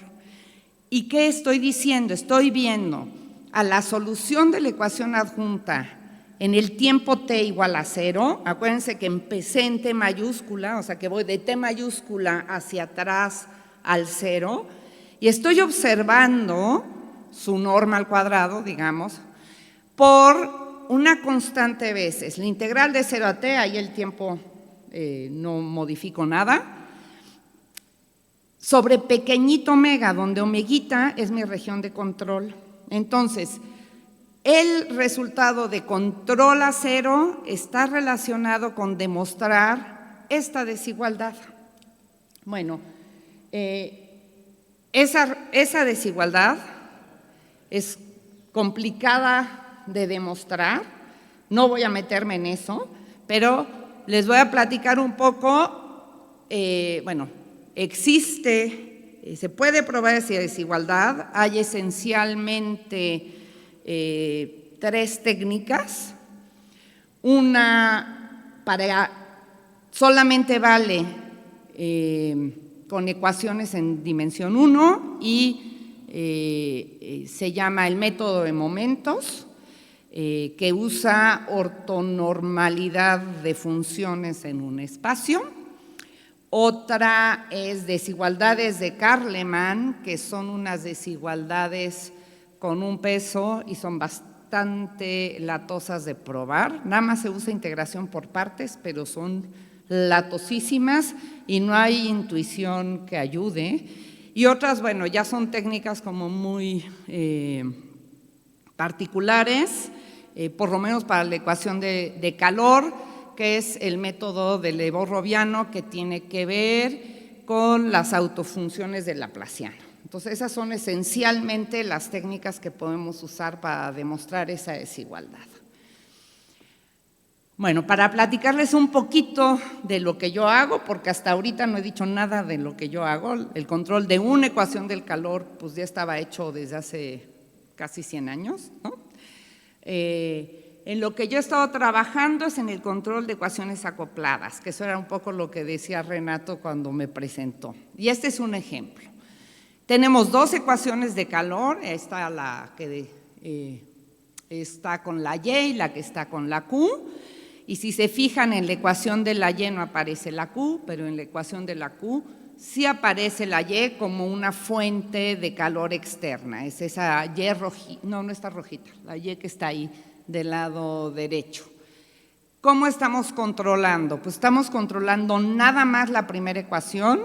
¿Y qué estoy diciendo? Estoy viendo a la solución de la ecuación adjunta en el tiempo t igual a cero. Acuérdense que empecé en T mayúscula, o sea que voy de T mayúscula hacia atrás al cero, y estoy observando su norma al cuadrado, digamos, por una constante veces. La integral de 0 a t, ahí el tiempo no modifico nada, sobre pequeñito omega, donde omeguita es mi región de control. Entonces, el resultado de control a cero está relacionado con demostrar esta desigualdad. Bueno, esa desigualdad es complicada de demostrar, no voy a meterme en eso, pero les voy a platicar un poco. Bueno, existe, se puede probar esa desigualdad, hay esencialmente tres técnicas. Una solamente vale con ecuaciones en dimensión 1 y se llama el método de momentos, que usa ortonormalidad de funciones en un espacio. Otra es desigualdades de Carleman, que son unas desigualdades con un peso y son bastante latosas de probar. Nada más se usa integración por partes, pero son latosísimas y no hay intuición que ayude. Y otras, bueno, ya son técnicas como muy particulares, por lo menos para la ecuación de calor, que es el método de Lebor-Roviano, que tiene que ver con las autofunciones de Laplaciano. Entonces, esas son esencialmente las técnicas que podemos usar para demostrar esa desigualdad. Bueno, para platicarles un poquito de lo que yo hago, porque hasta ahorita no he dicho nada de lo que yo hago, el control de una ecuación del calor pues ya estaba hecho desde hace casi 100 años, ¿no? En lo que yo he estado trabajando es en el control de ecuaciones acopladas, que eso era un poco lo que decía Renato cuando me presentó. Y este es un ejemplo. Tenemos dos ecuaciones de calor, está la que está con la Y y la que está con la Q. Y si se fijan, en la ecuación de la Y no aparece la Q, pero en la ecuación de la Q sí aparece la Y como una fuente de calor externa. Es esa Y rojita, no está rojita, la Y que está ahí del lado derecho. ¿Cómo estamos controlando? Pues estamos controlando nada más la primera ecuación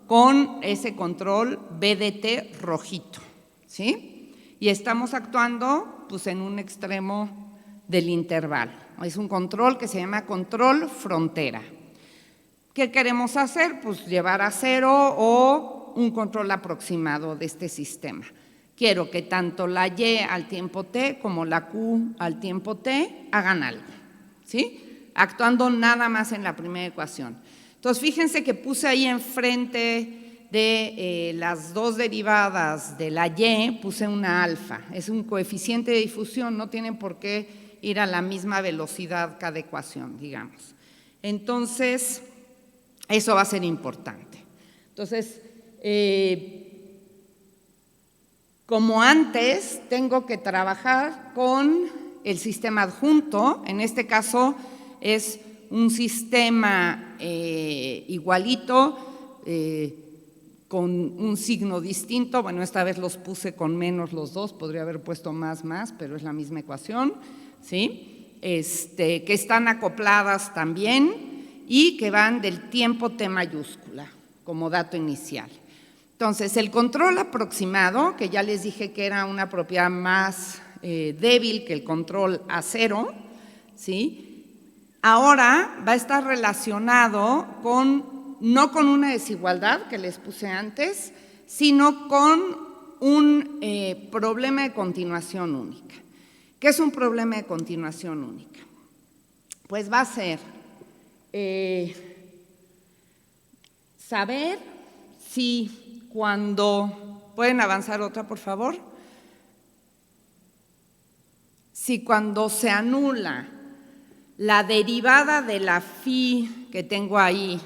con ese control BDT rojito, ¿sí? Y estamos actuando pues en un extremo del intervalo. Es un control que se llama control frontera. ¿Qué queremos hacer? Pues llevar a cero o un control aproximado de este sistema. Quiero que tanto la Y al tiempo t como la Q al tiempo t hagan algo, ¿sí? Actuando nada más en la primera ecuación. Entonces, fíjense que puse ahí enfrente de las dos derivadas de la Y, puse una alfa. Es un coeficiente de difusión, no tienen por qué ir a la misma velocidad cada ecuación, digamos. Entonces, eso va a ser importante. Entonces, como antes, tengo que trabajar con el sistema adjunto. En este caso es un sistema igualito, con un signo distinto. Bueno, esta vez los puse con menos los dos, podría haber puesto más, pero es la misma ecuación, ¿sí? Que están acopladas también y que van del tiempo t mayúscula como dato inicial. Entonces, el control aproximado, que ya les dije que era una propiedad más débil que el control a cero, ¿sí? Ahora va a estar relacionado no con una desigualdad que les puse antes, sino con un problema de continuación única. ¿Qué es un problema de continuación única? Pues va a ser saber si cuando, ¿pueden avanzar otra, por favor? Si cuando se anula la derivada de la phi que tengo ahí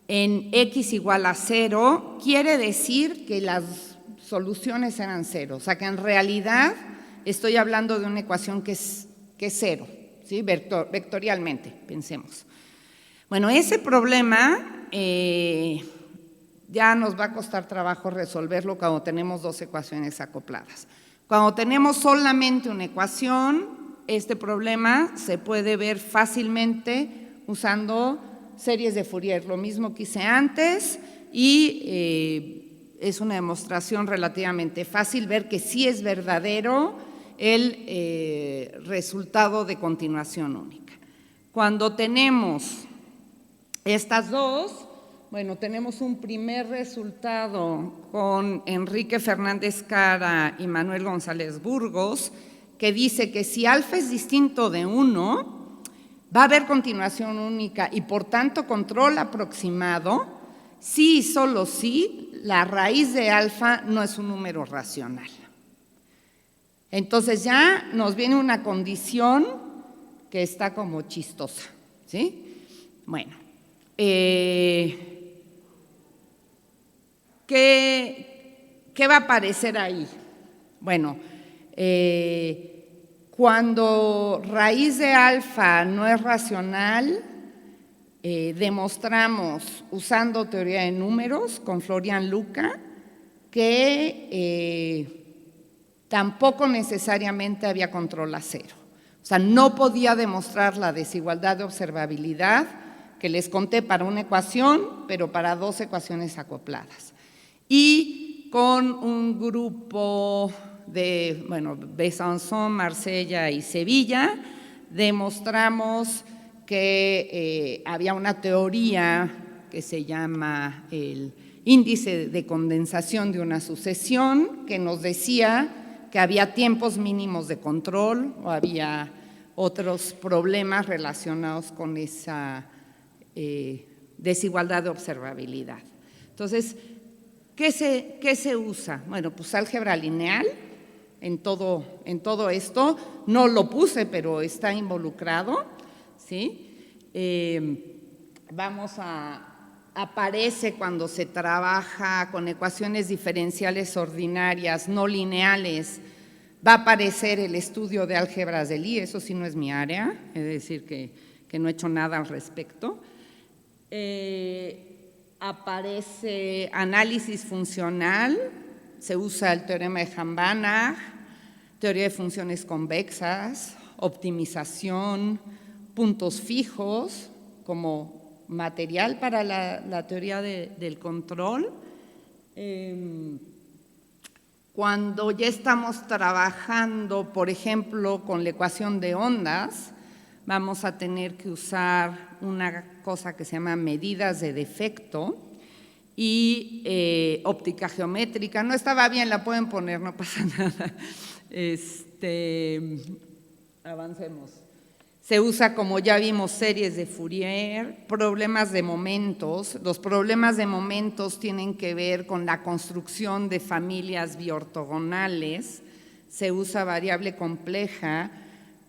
en x igual a 0, quiere decir que las soluciones eran cero. O sea, que en realidad estoy hablando de una ecuación que es cero, ¿sí? Vectorialmente, pensemos. Bueno, ese problema ya nos va a costar trabajo resolverlo cuando tenemos dos ecuaciones acopladas. Cuando tenemos solamente una ecuación, este problema se puede ver fácilmente usando series de Fourier, lo mismo que hice antes, y es una demostración relativamente fácil ver que sí es verdadero el resultado de continuación única. Cuando tenemos estas dos, bueno, tenemos un primer resultado con Enrique Fernández Cara y Manuel González Burgos, que dice que si alfa es distinto de 1, va a haber continuación única y por tanto control aproximado, si y solo si la raíz de alfa no es un número racional. Entonces ya nos viene una condición que está como chistosa, ¿sí? Bueno, ¿qué va a aparecer ahí? Bueno, cuando raíz de alfa no es racional, demostramos usando teoría de números con Florian Luca que tampoco necesariamente había control a cero. O sea, no podía demostrar la desigualdad de observabilidad que les conté para una ecuación, pero para dos ecuaciones acopladas. Y con un grupo de, bueno, Besançon, Marsella y Sevilla, demostramos que había una teoría que se llama el índice de condensación de una sucesión, que nos decía que había tiempos mínimos de control o había otros problemas relacionados con esa desigualdad de observabilidad. Entonces, ¿qué se usa? Bueno, pues álgebra lineal en todo esto. No lo puse, pero está involucrado, ¿sí? Aparece cuando se trabaja con ecuaciones diferenciales ordinarias no lineales, va a aparecer el estudio de álgebras de Lie, eso sí no es mi área, es decir, que no he hecho nada al respecto. aparece análisis funcional, se usa el teorema de Hambana, teoría de funciones convexas, optimización, puntos fijos como material para la teoría del control. Cuando ya estamos trabajando, por ejemplo, con la ecuación de ondas, vamos a tener que usar una cosa que se llama medidas de defecto y óptica geométrica. No estaba bien, la pueden poner, no pasa nada. Avancemos. Se usa, como ya vimos, series de Fourier, problemas de momentos. Los problemas de momentos tienen que ver con la construcción de familias biortogonales. Se usa variable compleja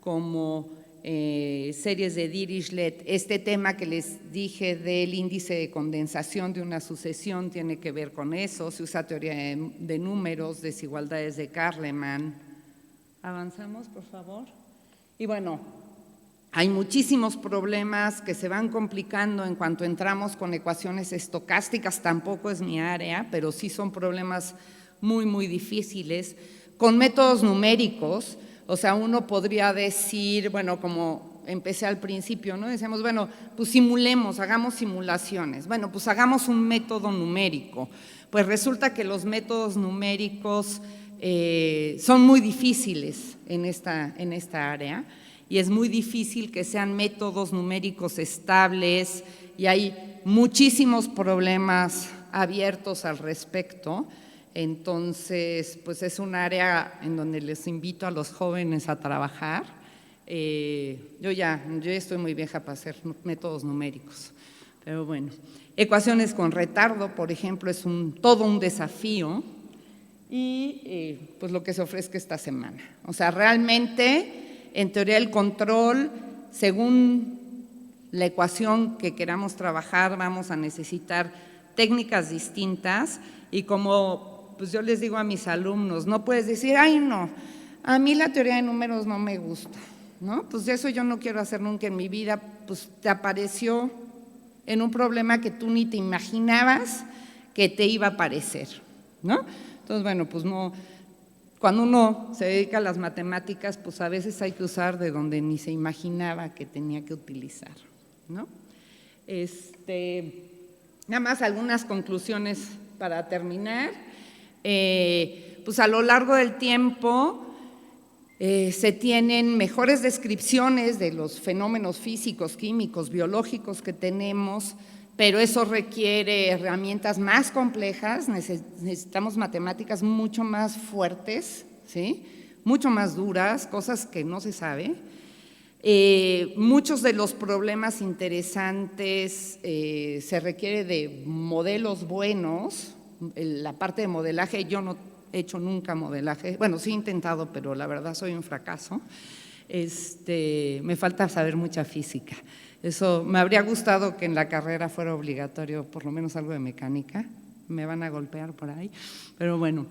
como series de Dirichlet. Este tema que les dije del índice de condensación de una sucesión tiene que ver con eso. Se usa teoría de números, desigualdades de Carleman. Avanzamos, por favor. Y bueno, hay muchísimos problemas que se van complicando en cuanto entramos con ecuaciones estocásticas. Tampoco es mi área, pero sí son problemas muy, muy difíciles. Con métodos numéricos, o sea, uno podría decir, bueno, como empecé al principio, ¿no? Decíamos, bueno, pues simulemos, hagamos simulaciones. Bueno, pues hagamos un método numérico. Pues resulta que los métodos numéricos son muy difíciles en esta área y es muy difícil que sean métodos numéricos estables y hay muchísimos problemas abiertos al respecto. Entonces, pues es un área en donde les invito a los jóvenes a trabajar. Yo ya estoy muy vieja para hacer métodos numéricos, pero bueno. Ecuaciones con retardo, por ejemplo, es todo un desafío y pues lo que se ofrezca esta semana. O sea, realmente, en teoría del control, según la ecuación que queramos trabajar, vamos a necesitar técnicas distintas y como pues yo les digo a mis alumnos, no puedes decir, ay no, a mí la teoría de números no me gusta, ¿no? Pues eso yo no quiero hacer nunca en mi vida, pues te apareció en un problema que tú ni te imaginabas que te iba a aparecer, ¿no? Entonces, bueno, pues no, cuando uno se dedica a las matemáticas, pues a veces hay que usar de donde ni se imaginaba que tenía que utilizar, ¿no? Nada más algunas conclusiones para terminar. Pues a lo largo del tiempo se tienen mejores descripciones de los fenómenos físicos, químicos, biológicos que tenemos, pero eso requiere herramientas más complejas, necesitamos matemáticas mucho más fuertes, ¿sí? Mucho más duras, cosas que no se sabe. Muchos de los problemas interesantes se requiere de modelos buenos. La parte de modelaje, yo no he hecho nunca modelaje, bueno, sí he intentado, pero la verdad soy un fracaso. Me falta saber mucha física. Eso me habría gustado que en la carrera fuera obligatorio, por lo menos algo de mecánica. Me van a golpear por ahí, pero bueno,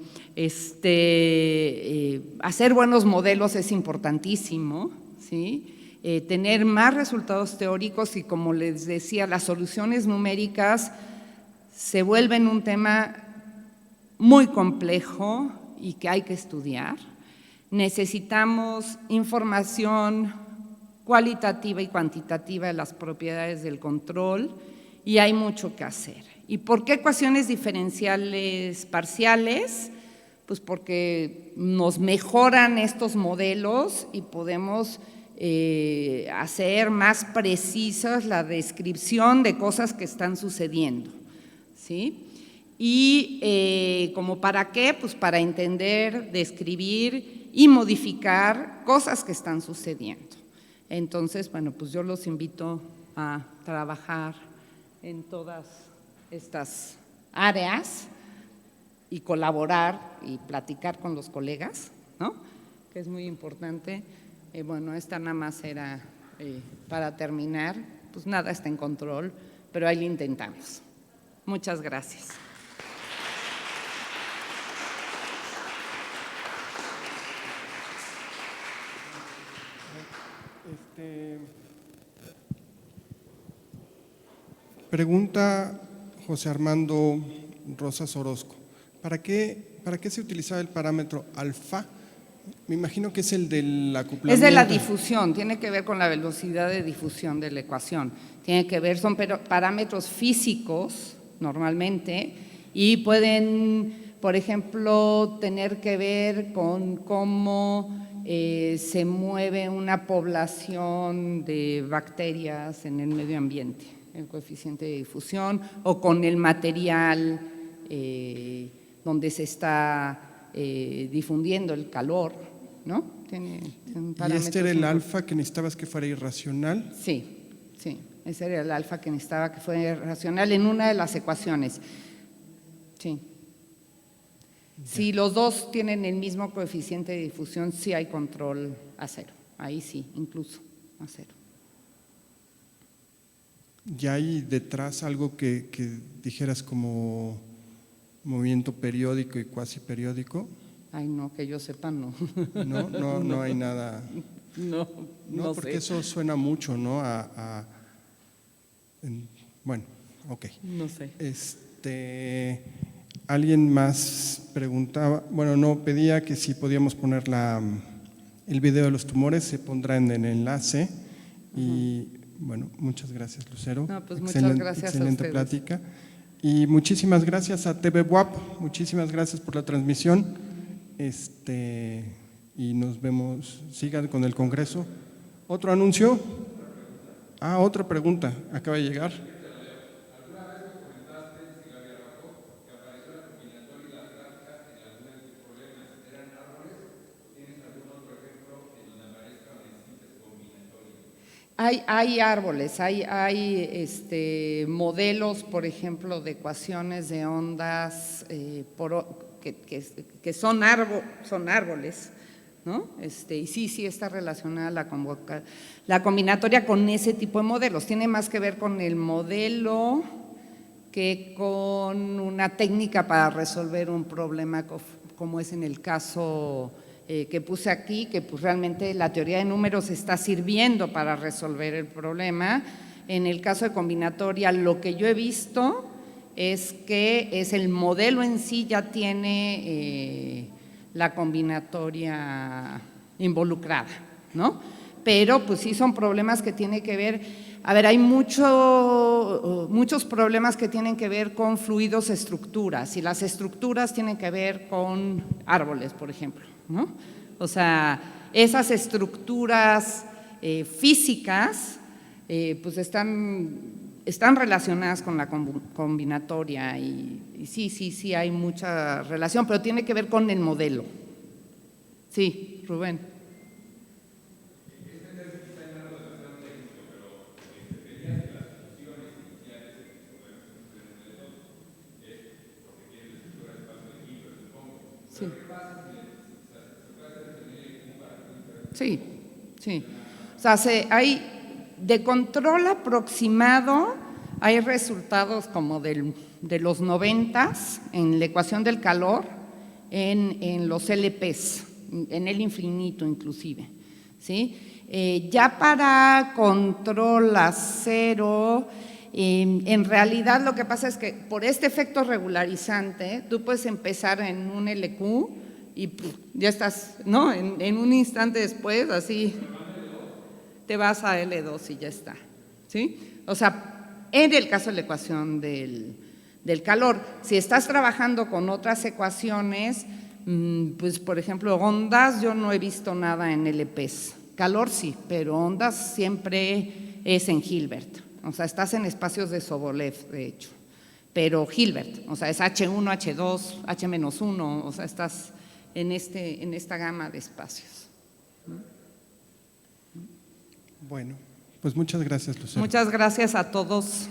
hacer buenos modelos es importantísimo, ¿sí? Tener más resultados teóricos y, como les decía, las soluciones numéricas se vuelven un tema muy complejo y que hay que estudiar. Necesitamos información cualitativa y cuantitativa de las propiedades del control y hay mucho que hacer. ¿Y por qué ecuaciones diferenciales parciales? Pues porque nos mejoran estos modelos y podemos hacer más precisas la descripción de cosas que están sucediendo, ¿sí? Y ¿como para qué? Pues para entender, describir y modificar cosas que están sucediendo. Entonces, bueno, pues yo los invito a trabajar en todas estas áreas y colaborar y platicar con los colegas, ¿no? Que es muy importante. Bueno, esta nada más era para terminar, pues nada está en control, pero ahí lo intentamos. Muchas gracias. Pregunta José Armando Rosas Orozco. ¿Para qué se utilizaba el parámetro alfa? Me imagino que es el del acoplamiento. Es de la difusión, tiene que ver con la velocidad de difusión de la ecuación. Tiene que ver, son parámetros físicos normalmente y pueden, por ejemplo, tener que ver con cómo se mueve una población de bacterias en el medio ambiente, el coeficiente de difusión, o con el material donde se está difundiendo el calor, ¿no? ¿Y este era el alfa que necesitabas que fuera irracional? Sí, sí, ese era el alfa que necesitaba que fuera irracional en una de las ecuaciones. Sí. Si los dos tienen el mismo coeficiente de difusión, sí hay control a cero. Ahí sí, incluso a cero. ¿Ya hay detrás algo que dijeras como movimiento periódico y cuasi periódico? Ay, no, que yo sepa, no. No hay nada. No porque sé. eso suena mucho, ¿no? Bueno, ok. No sé. Alguien más preguntaba, pedía que si podíamos poner el video de los tumores, se pondrá en el enlace. Y bueno, muchas gracias, Lucero. No, pues muchas gracias excelente a ustedes. plática. Y muchísimas gracias a TV WAP, muchísimas gracias por la transmisión. Y nos vemos, sigan con el Congreso. ¿Otro anuncio? Otra pregunta, acaba de llegar. Hay árboles, hay modelos, por ejemplo, de ecuaciones de ondas que son árboles, ¿no? Y sí está relacionada la combinatoria con ese tipo de modelos. Tiene más que ver con el modelo que con una técnica para resolver un problema como es en el caso que puse aquí, que pues realmente la teoría de números está sirviendo para resolver el problema. En el caso de combinatoria, lo que yo he visto es que el modelo en sí ya tiene la combinatoria involucrada, ¿no? Pero pues sí son problemas que tienen que ver, hay muchos problemas que tienen que ver con fluidos estructuras, y las estructuras tienen que ver con árboles, por ejemplo, ¿no? O sea, esas estructuras físicas pues están relacionadas con la combinatoria y sí hay mucha relación, pero tiene que ver con el modelo. Sí, Rubén. Sí. O sea, hay de control aproximado, hay resultados como de los 90s en la ecuación del calor, en los LPs, en el infinito inclusive, ¿sí? Ya para control a cero, en realidad lo que pasa es que por este efecto regularizante, tú puedes empezar en un LQ y ya estás, ¿no? En un instante después, así, te vas a L2 y ya está, ¿sí? O sea, en el caso de la ecuación del calor, si estás trabajando con otras ecuaciones, pues por ejemplo, ondas, yo no he visto nada en LPs. Calor sí, pero ondas siempre es en Hilbert. O sea, estás en espacios de Sobolev, de hecho. Pero Hilbert, o sea, es H1, H2, H-1, o sea, estás en esta gama de espacios. Bueno, pues muchas gracias, Lucero. Muchas gracias a todos.